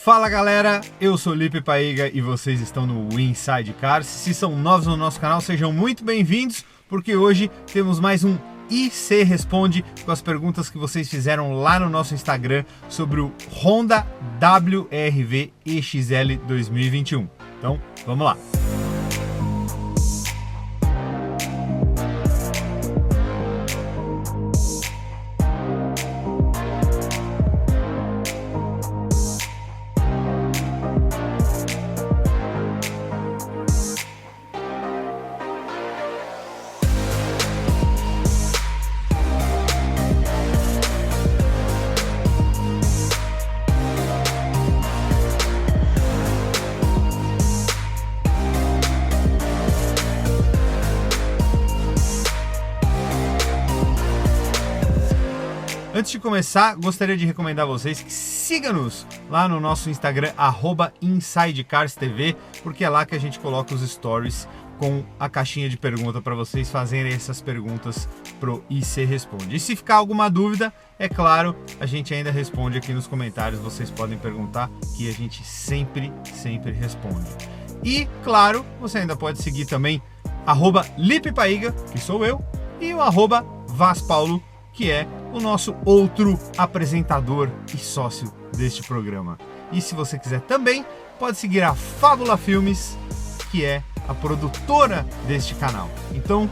Fala galera, eu sou Lipe Paiga e vocês estão no Inside Cars. Se são novos no nosso canal, sejam muito bem-vindos, porque hoje temos mais um IC Responde com as perguntas que vocês fizeram lá no nosso Instagram sobre o Honda WR-V EXL 2021. Então, vamos lá! Antes de começar, gostaria de recomendar a vocês que sigam-nos lá no nosso Instagram, @InsideCarsTV, porque é lá que a gente coloca os stories com a caixinha de pergunta para vocês fazerem essas perguntas pro IC Responde. E se ficar alguma dúvida, é claro, a gente ainda responde aqui nos comentários, vocês podem perguntar que a gente sempre responde. E, claro, você ainda pode seguir também @LipePaiga, que sou eu, e o @VasPaulo, que é o nosso outro apresentador e sócio deste programa. E se você quiser também, pode seguir a Fábula Filmes, que é a produtora deste canal. Então,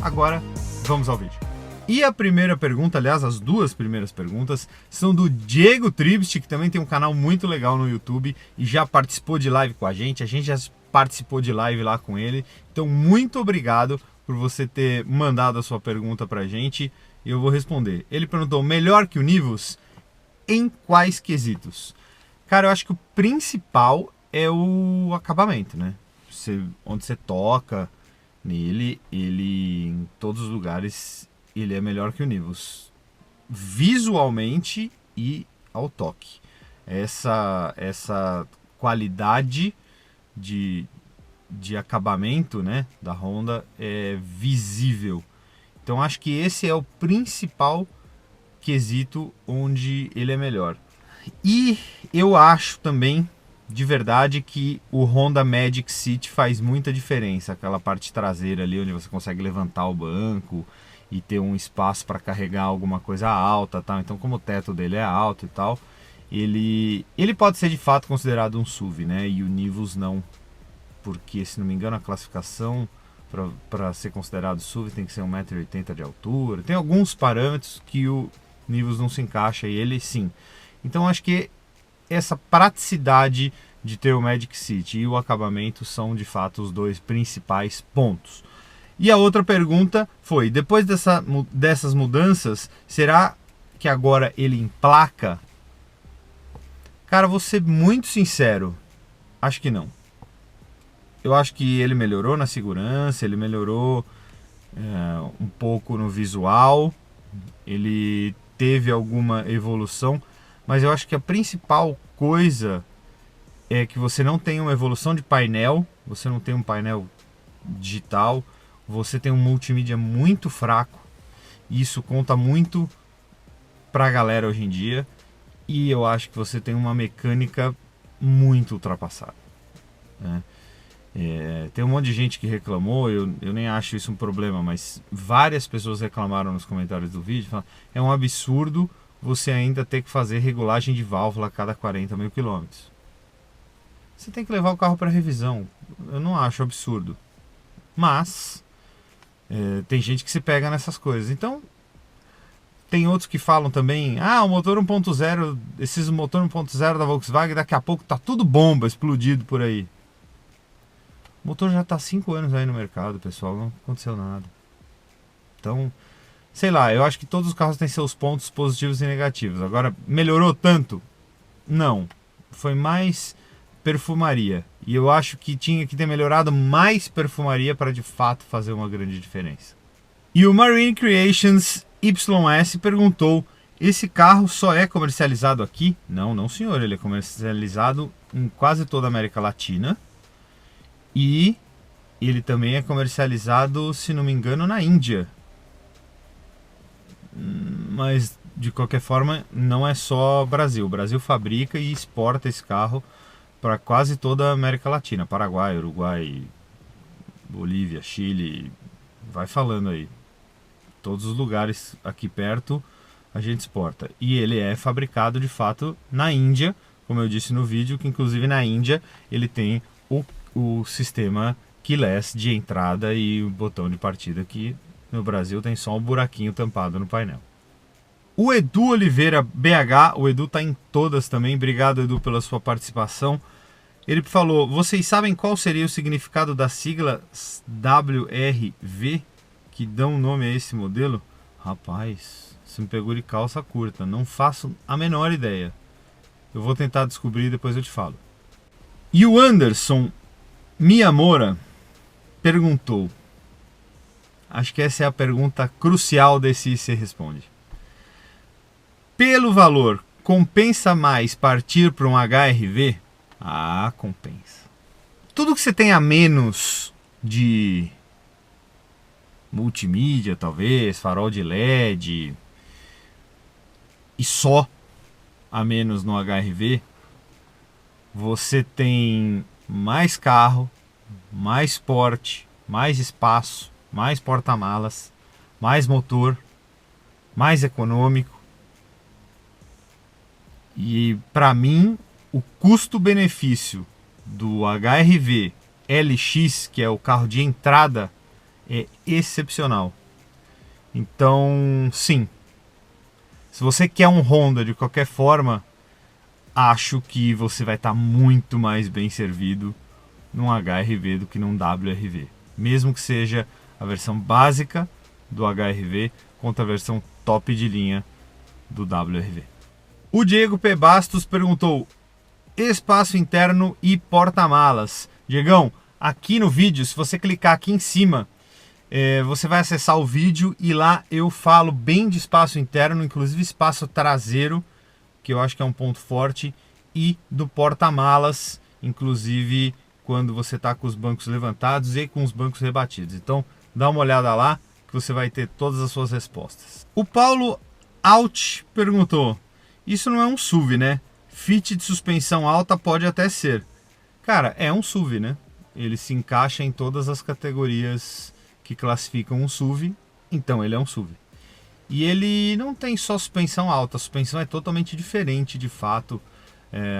agora vamos ao vídeo. E a primeira pergunta, aliás, as duas primeiras perguntas, são do Diego Tribst, que também tem um canal muito legal no YouTube e já participou de live com a gente já participou de live lá com ele. Então, muito obrigado por você ter mandado a sua pergunta pra gente. E eu vou responder. Ele perguntou: melhor que o Nivus em quais quesitos? Cara, eu acho que o principal é o acabamento, né? Onde você toca nele, ele em todos os lugares ele é melhor que o Nivus, visualmente e ao toque. Essa qualidade de acabamento, né, da Honda é visível. Então acho que esse é o principal quesito onde ele é melhor. E eu acho também, de verdade, que o Honda Magic Seat faz muita diferença. Aquela parte traseira ali onde você consegue levantar o banco e ter um espaço para carregar alguma coisa alta, tal. Então, como o teto dele é alto e tal, ele pode ser de fato considerado um SUV, né? E o Nivus não, porque, se não me engano, a classificação para ser considerado SUV tem que ser 1,80 m de altura. Tem alguns parâmetros que o Nivus não se encaixa e ele sim. Então acho que essa praticidade de ter o Magic Seat e o acabamento são de fato os dois principais pontos. E a outra pergunta foi: depois dessas mudanças, será que agora ele emplaca? Cara, vou ser muito sincero, acho que não. Eu acho que ele melhorou na segurança, ele melhorou um pouco no visual, ele teve alguma evolução, mas eu acho que a principal coisa é que você não tem uma evolução de painel, você não tem um painel digital, você tem um multimídia muito fraco, e isso conta muito pra galera hoje em dia, e eu acho que você tem uma mecânica muito ultrapassada, né? Tem um monte de gente que reclamou, eu nem acho isso um problema, mas várias pessoas reclamaram nos comentários do vídeo, falaram: é um absurdo você ainda ter que fazer regulagem de válvula a cada 40 mil quilômetros. Você tem que levar o carro para revisão. Eu não acho absurdo, mas tem gente que se pega nessas coisas. Então tem outros que falam também: o motor 1.0, esses motor 1.0 da Volkswagen, daqui a pouco tá tudo bomba, explodido por aí. O motor já está há 5 anos aí no mercado, pessoal, não aconteceu nada. Então, sei lá, eu acho que todos os carros têm seus pontos positivos e negativos. Agora, melhorou tanto? Não. Foi mais perfumaria. E eu acho que tinha que ter melhorado mais perfumaria para de fato fazer uma grande diferença. E o Marine Creations YS perguntou: esse carro só é comercializado aqui? Não senhor, ele é comercializado em quase toda a América Latina. E ele também é comercializado, se não me engano, na Índia. Mas de qualquer forma, não é só Brasil. O Brasil fabrica e exporta esse carro para quase toda a América Latina. Paraguai, Uruguai, Bolívia, Chile, vai falando aí. Todos os lugares aqui perto a gente exporta. E ele é fabricado de fato na Índia, como eu disse no vídeo, que inclusive na Índia ele tem o sistema keyless de entrada e o botão de partida, que no Brasil tem só um buraquinho tampado no painel. O Edu Oliveira BH, o Edu tá em todas também, obrigado Edu pela sua participação. Ele falou, vocês sabem qual seria o significado da sigla WRV que dão nome a esse modelo? Rapaz, você me pegou de calça curta, não faço a menor ideia. Eu vou tentar descobrir e depois eu te falo. E o Anderson Miyamura perguntou, acho que essa é a pergunta crucial desse Você Responde. Pelo valor, compensa mais partir para um HRV? Ah, compensa. Tudo que você tem a menos de multimídia, talvez, farol de LED, e só a menos no HRV, você tem mais carro, mais porte, mais espaço, mais porta-malas, mais motor, mais econômico. E para mim, o custo-benefício do HRV LX, que é o carro de entrada, é excepcional. Então, sim. Se você quer um Honda de qualquer forma, acho que você vai estar muito mais bem servido num HRV do que num WRV. Mesmo que seja a versão básica do HRV contra a versão top de linha do WRV. O Diego P. Bastos perguntou, espaço interno e porta-malas. Diegão, aqui no vídeo, se você clicar aqui em cima, você vai acessar o vídeo e lá eu falo bem de espaço interno, inclusive espaço traseiro, que eu acho que é um ponto forte, e do porta-malas, inclusive quando você está com os bancos levantados e com os bancos rebatidos. Então, dá uma olhada lá que você vai ter todas as suas respostas. O Paulo Alt perguntou, isso não é um SUV, né? Fit de suspensão alta pode até ser. Cara, é um SUV, né? Ele se encaixa em todas as categorias que classificam um SUV, então ele é um SUV. E ele não tem só suspensão alta, a suspensão é totalmente diferente de fato,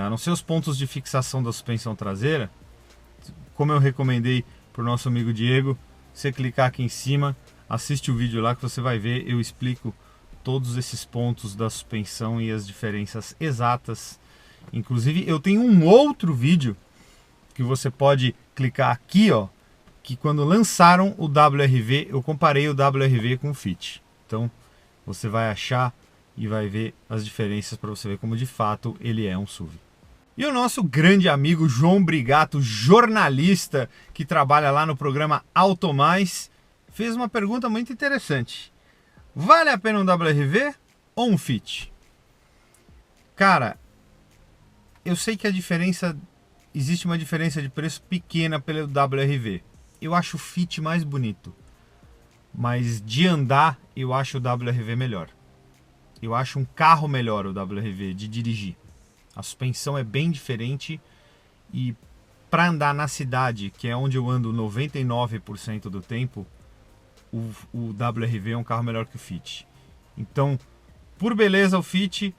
a não ser os pontos de fixação da suspensão traseira. Como eu recomendei para o nosso amigo Diego, você clicar aqui em cima, assiste o vídeo lá que você vai ver, eu explico todos esses pontos da suspensão e as diferenças exatas. Inclusive eu tenho um outro vídeo que você pode clicar aqui, ó, que quando lançaram o WRV, eu comparei o WRV com o Fit. Então você vai achar e vai ver as diferenças para você ver como de fato ele é um SUV. E o nosso grande amigo João Brigato, jornalista que trabalha lá no programa Automais, fez uma pergunta muito interessante. Vale a pena um WRV ou um Fit? Cara, eu sei que existe uma diferença de preço pequena pelo WRV. Eu acho o Fit mais bonito, mas de andar eu acho o WRV melhor. Eu acho um carro melhor o WRV de dirigir. A suspensão é bem diferente e para andar na cidade, que é onde eu ando 99% do tempo, o WRV é um carro melhor que o Fit. Então, por beleza o Fit,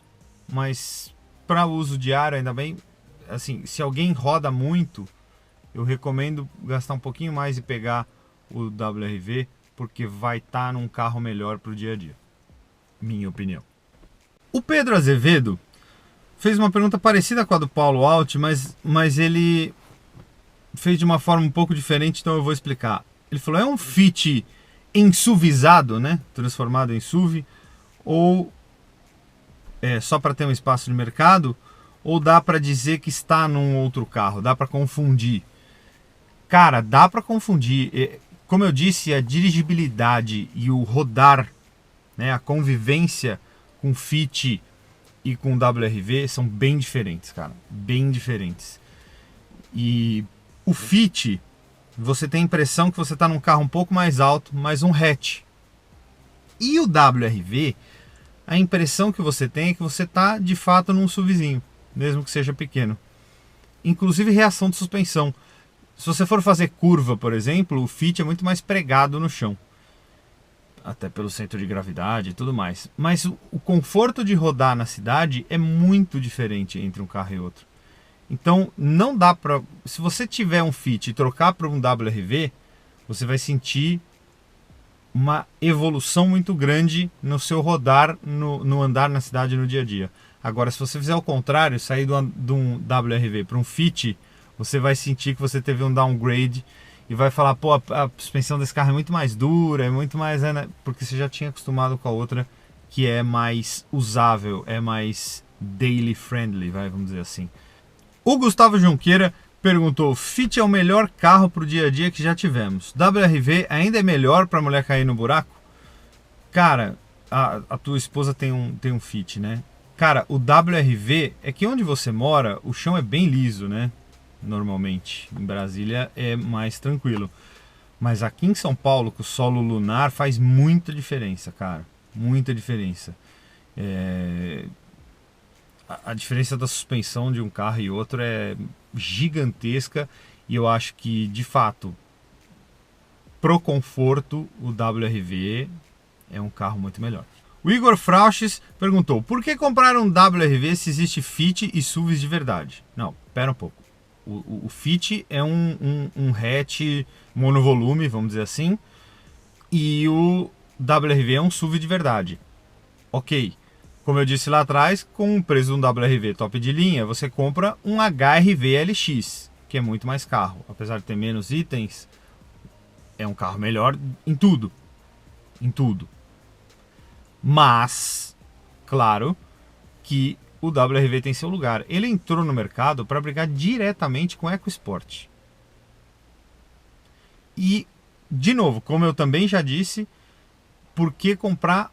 mas para uso diário ainda bem, assim, se alguém roda muito, eu recomendo gastar um pouquinho mais e pegar o WRV, porque vai estar num carro melhor para o dia a dia. Minha opinião. O Pedro Azevedo fez uma pergunta parecida com a do Paulo Alt, mas ele fez de uma forma um pouco diferente, então eu vou explicar. Ele falou, é um Fit SUVizado, né? Transformado em SUV, ou só para ter um espaço de mercado, ou dá para dizer que está num outro carro, dá para confundir. Cara, dá para confundir. Como eu disse, a dirigibilidade e o rodar, né, a convivência com Fit e com WRV são bem diferentes, cara. Bem diferentes. E o Fit, você tem a impressão que você está num carro um pouco mais alto, mas um hatch. E o WRV, a impressão que você tem é que você está de fato num SUVzinho, mesmo que seja pequeno. Inclusive reação de suspensão. Se você for fazer curva, por exemplo, o Fit é muito mais pregado no chão. Até pelo centro de gravidade e tudo mais. Mas o conforto de rodar na cidade é muito diferente entre um carro e outro. Então não dá para... Se você tiver um Fit e trocar para um WRV, você vai sentir uma evolução muito grande no seu rodar, no andar na cidade no dia a dia. Agora, se você fizer o contrário, sair de um WRV para um Fit, você vai sentir que você teve um downgrade e vai falar, pô, a suspensão desse carro é muito mais dura, é muito mais... né? Porque você já tinha acostumado com a outra, que é mais usável, é mais daily friendly, vamos dizer assim. O Gustavo Junqueira perguntou, Fit é o melhor carro para o dia a dia que já tivemos. WRV ainda é melhor para a mulher cair no buraco? Cara, a tua esposa tem um Fit, né? Cara, o WRV é que onde você mora, o chão é bem liso, né? Normalmente. Em Brasília é mais tranquilo. Mas aqui em São Paulo, com o solo lunar, faz muita diferença, cara. Muita diferença. A diferença da suspensão de um carro e outro é gigantesca. E eu acho que, de fato, pro conforto, o WRV é um carro muito melhor. O Igor Frauches perguntou, por que comprar um WRV se existe Fit e SUVs de verdade? Não, pera um pouco. O Fit é um hatch monovolume, vamos dizer assim, e o WRV é um SUV de verdade. Ok, como eu disse lá atrás, com o preço de um WRV top de linha, você compra um HR-V LX, que é muito mais carro. Apesar de ter menos itens, é um carro melhor em tudo. Em tudo. Mas, claro, que o WRV tem seu lugar. Ele entrou no mercado para brigar diretamente com o EcoSport. E, de novo, como eu também já disse, por que comprar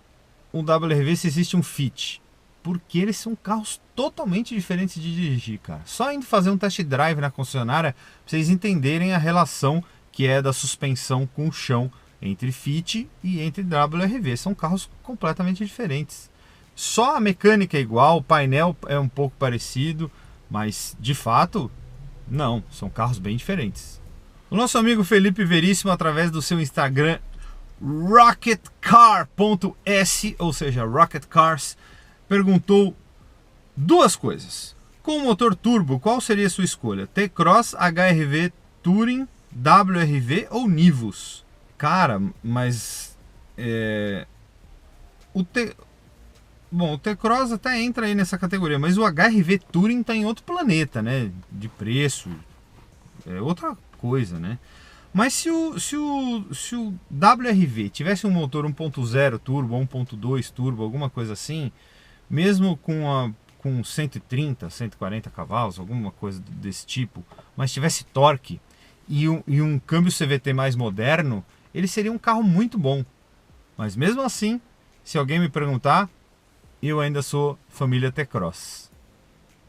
um WRV se existe um Fit? Porque eles são carros totalmente diferentes de dirigir, cara. Só indo fazer um test drive na concessionária, pra vocês entenderem a relação que é da suspensão com o chão entre Fit e entre WRV. São carros completamente diferentes. Só a mecânica é igual, o painel é um pouco parecido, mas de fato, não, são carros bem diferentes. O nosso amigo Felipe Veríssimo, através do seu Instagram rocketcar.s, ou seja, Rocket Cars, perguntou duas coisas. Com o motor turbo, qual seria a sua escolha? T-Cross, HR-V Touring, WRV ou Nivus? Cara, mas o T-Cross até entra aí nessa categoria, mas o HR-V Touring tá em outro planeta, né? De preço, é outra coisa, né? Mas se o WRV tivesse um motor 1.0 turbo, 1.2 turbo, alguma coisa assim, mesmo com 130, 140 cavalos, alguma coisa desse tipo, mas tivesse torque e um câmbio CVT mais moderno, ele seria um carro muito bom. Mas mesmo assim, se alguém me perguntar, eu ainda sou família T-Cross.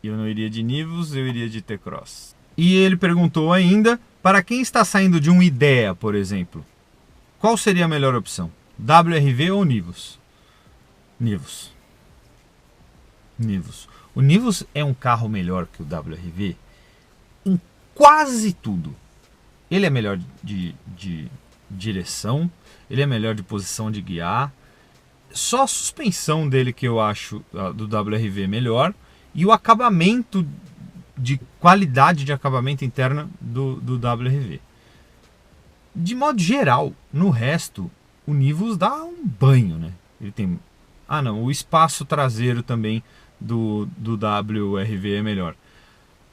Eu não iria de Nivus, eu iria de T-Cross. E ele perguntou ainda, para quem está saindo de um Idea, por exemplo, qual seria a melhor opção? WRV ou Nivus? Nivus. O Nivus é um carro melhor que o WRV em quase tudo. Ele é melhor de direção, ele é melhor de posição de guiar. Só a suspensão dele que eu acho do WRV melhor e o acabamento de qualidade de acabamento interna do WRV. De modo geral, no resto, o Nivus dá um banho, né? Ele tem... o espaço traseiro também do WRV é melhor.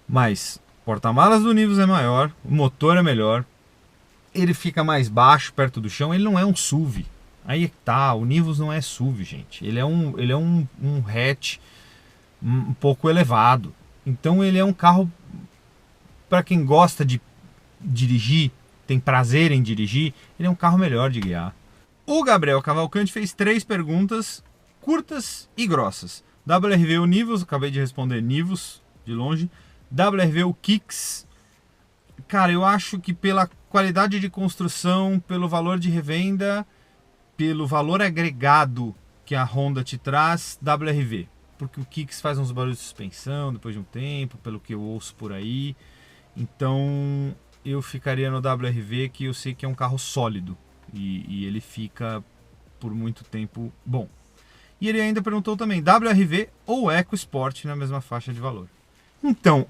Mas o porta-malas do Nivus é maior, o motor é melhor, ele fica mais baixo, perto do chão, ele não é um SUV. Aí tá, o Nivus não é SUV, gente. Ele é um hatch um pouco elevado. Então ele é um carro para quem gosta de dirigir, tem prazer em dirigir, ele é um carro melhor de guiar. O Gabriel Cavalcante fez 3 perguntas curtas e grossas. WRV ou Nivus? Acabei de responder Nivus, de longe. WRV ou Kicks? Cara, eu acho que pela qualidade de construção, pelo valor de revenda, pelo valor agregado que a Honda te traz, WRV. Porque o Kicks faz uns barulhos de suspensão depois de um tempo, pelo que eu ouço por aí. Então eu ficaria no WRV, que eu sei que é um carro sólido e ele fica por muito tempo bom. E ele ainda perguntou também, WRV ou EcoSport na mesma faixa de valor. Então,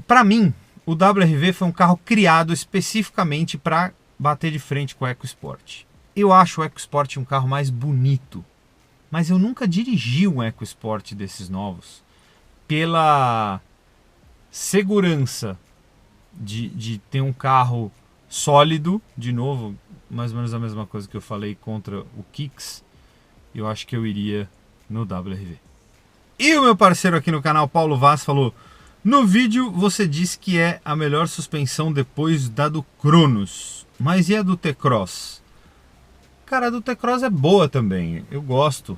para mim, o WRV foi um carro criado especificamente para bater de frente com o EcoSport. Eu acho o EcoSport um carro mais bonito, mas eu nunca dirigi um EcoSport desses novos pela segurança de ter um carro sólido, de novo, mais ou menos a mesma coisa que eu falei contra o Kicks. Eu acho que eu iria no WRV. E o meu parceiro aqui no canal, Paulo Vaz, falou: no vídeo você disse que é a melhor suspensão depois da do Cronos, mas e a do T-Cross? Cara, a do T-Cross é boa também, eu gosto.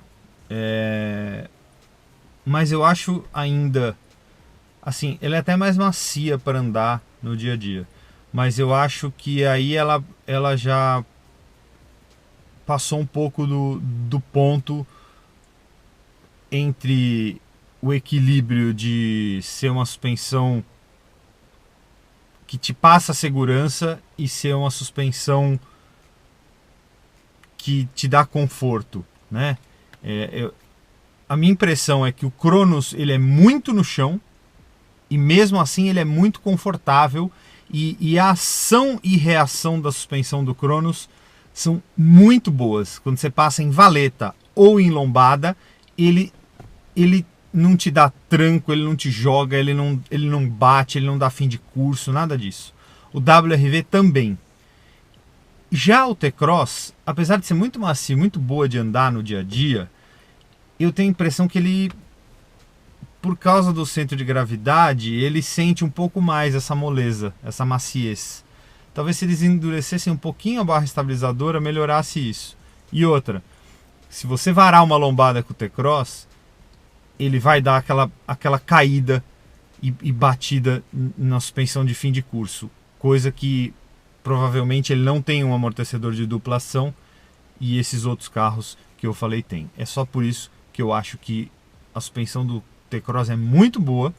Mas eu acho ainda, assim, ela é até mais macia para andar no dia a dia. Mas eu acho que aí ela já passou um pouco do ponto entre o equilíbrio de ser uma suspensão que te passa segurança e ser uma suspensão que te dá conforto, né? A minha impressão é que o Cronos ele é muito no chão e mesmo assim ele é muito confortável e a ação e reação da suspensão do Cronos são muito boas. Quando você passa em valeta ou em lombada, ele não te dá tranco, ele não te joga, ele não bate, ele não dá fim de curso, nada disso. O WRV também. Já o T-Cross, apesar de ser muito macio, muito boa de andar no dia a dia, eu tenho a impressão que ele, por causa do centro de gravidade, ele sente um pouco mais essa moleza, essa maciez. Talvez se eles endurecessem um pouquinho a barra estabilizadora, melhorasse isso. E outra, se você varar uma lombada com o T-Cross, ele vai dar aquela caída e batida na suspensão de fim de curso. Coisa que provavelmente ele não tem um amortecedor de dupla ação e esses outros carros que eu falei tem. É só por isso que eu acho que a suspensão do T-Cross é muito boa,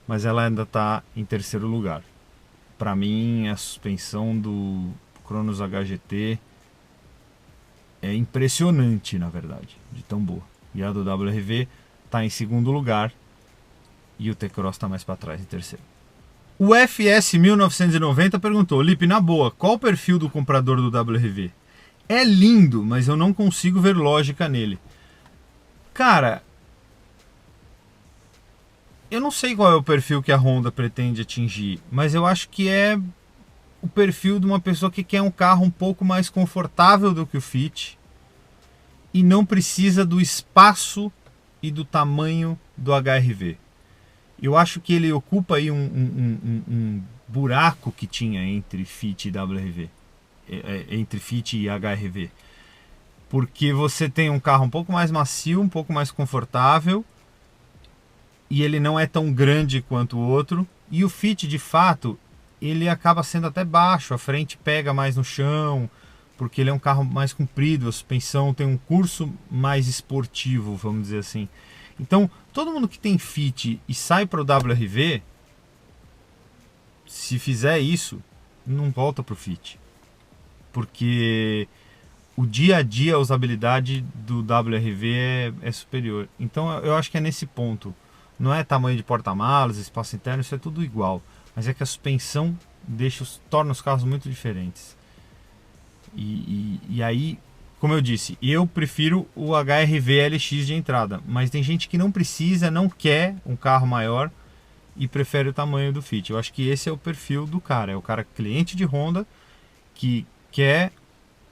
mas ela ainda está em terceiro lugar. Para mim, a suspensão do Cronos HGT é impressionante, na verdade, de tão boa. E a do WRV está em segundo lugar e o T-Cross está mais para trás, em terceiro. O FS 1990 perguntou: Lipe, na boa, qual o perfil do comprador do WRV? É lindo, mas eu não consigo ver lógica nele. Cara, eu não sei qual é o perfil que a Honda pretende atingir, mas eu acho que é o perfil de uma pessoa que quer um carro um pouco mais confortável do que o Fit e não precisa do espaço e do tamanho do HRV. Eu acho que ele ocupa aí um buraco que tinha entre Fit e WRV, entre Fit e HRV, porque você tem um carro um pouco mais macio, um pouco mais confortável, e ele não é tão grande quanto o outro, e o Fit, de fato, ele acaba sendo até baixo, a frente pega mais no chão, porque ele é um carro mais comprido, a suspensão tem um curso mais esportivo, vamos dizer assim. Então, todo mundo que tem Fit e sai para o WRV, se fizer isso, não volta para o Fit. Porque o dia a dia, a usabilidade do WRV é superior. Então, eu acho que é nesse ponto. Não é tamanho de porta-malas, espaço interno, isso é tudo igual. Mas é que a suspensão torna os carros muito diferentes. E aí, como eu disse, eu prefiro o HRV LX de entrada, mas tem gente que não precisa, não quer um carro maior e prefere o tamanho do Fit. Eu acho que esse é o perfil do cara, é o cara cliente de Honda que quer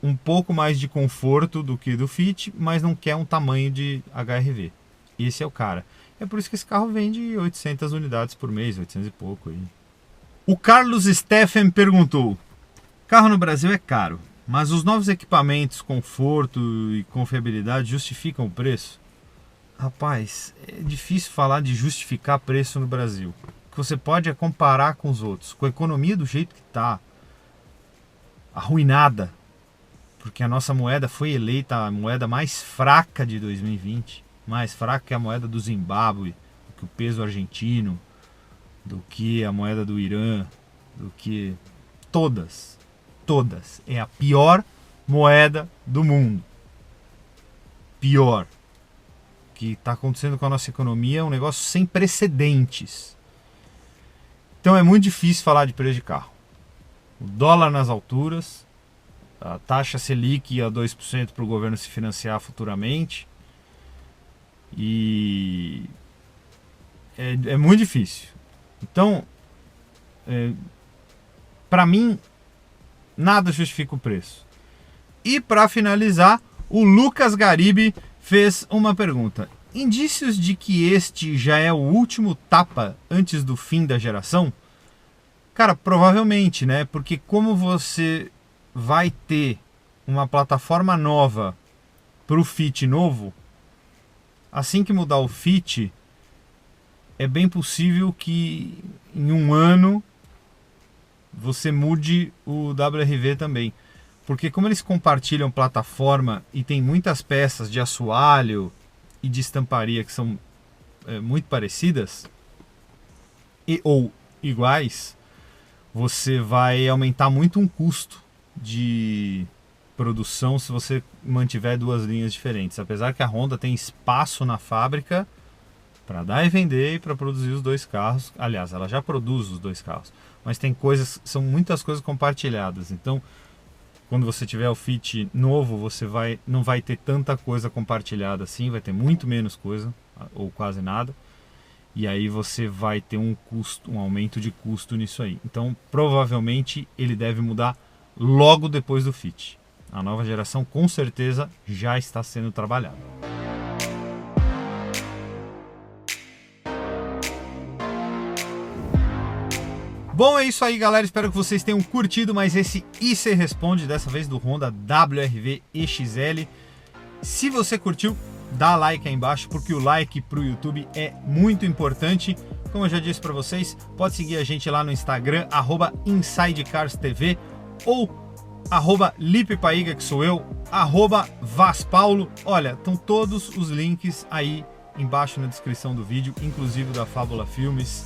um pouco mais de conforto do que do Fit, mas não quer um tamanho de HRV. Esse é o cara. É por isso que esse carro vende 800 unidades por mês, 800 e pouco aí. O Carlos Steffen perguntou: carro no Brasil é caro, mas os novos equipamentos, conforto e confiabilidade justificam o preço? Rapaz, é difícil falar de justificar preço no Brasil. O que você pode é comparar com os outros. Com a economia do jeito que está, arruinada, porque a nossa moeda foi eleita a moeda mais fraca de 2020, mais fraca que a moeda do Zimbábue, do que o peso argentino, do que a moeda do Irã, do que todas. É a pior moeda do mundo. Pior. O que está acontecendo com a nossa economia é um negócio sem precedentes. Então é muito difícil falar de preço de carro. O dólar nas alturas, a taxa Selic a 2% para o governo se financiar futuramente. E é muito difícil. Então, para mim, nada justifica o preço. E para finalizar, o Lucas Garibe fez uma pergunta. Indícios de que este já é o último tapa antes do fim da geração? Cara, provavelmente, né? Porque como você vai ter uma plataforma nova para o Fit novo, assim que mudar o Fit, é bem possível que em um ano você mude o WRV também. Porque como eles compartilham plataforma e tem muitas peças de assoalho e de estamparia que são muito parecidas ou iguais, você vai aumentar muito um custo de produção se você mantiver duas linhas diferentes. Apesar que a Honda tem espaço na fábrica para dar e vender e para produzir os dois carros. Aliás, ela já produz os dois carros, mas tem são muitas coisas compartilhadas. Então, quando você tiver o Fit novo, você não vai ter tanta coisa compartilhada assim, vai ter muito menos coisa, ou quase nada. E aí você vai ter um aumento de custo nisso aí. Então, provavelmente, ele deve mudar logo depois do Fit. A nova geração, com certeza, já está sendo trabalhada. Bom, é isso aí, galera. Espero que vocês tenham curtido mais esse IC Responde, dessa vez do Honda WRV EXL. Se você curtiu, dá like aí embaixo, porque o like pro YouTube é muito importante. Como eu já disse para vocês, pode seguir a gente lá no Instagram, @InsideCarsTV, ou @LipePaiga, que sou eu, @VasPaulo. Olha, estão todos os links aí embaixo na descrição do vídeo, inclusive da Fábula Filmes.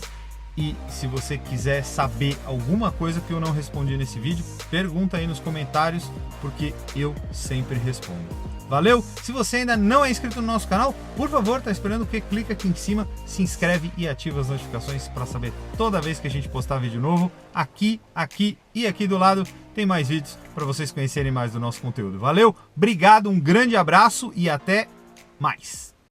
E se você quiser saber alguma coisa que eu não respondi nesse vídeo, pergunta aí nos comentários, porque eu sempre respondo. Valeu? Se você ainda não é inscrito no nosso canal, por favor, tá esperando o quê? Clica aqui em cima, se inscreve e ativa as notificações para saber toda vez que a gente postar vídeo novo. Aqui e aqui do lado tem mais vídeos para vocês conhecerem mais do nosso conteúdo. Valeu? Obrigado, um grande abraço e até mais!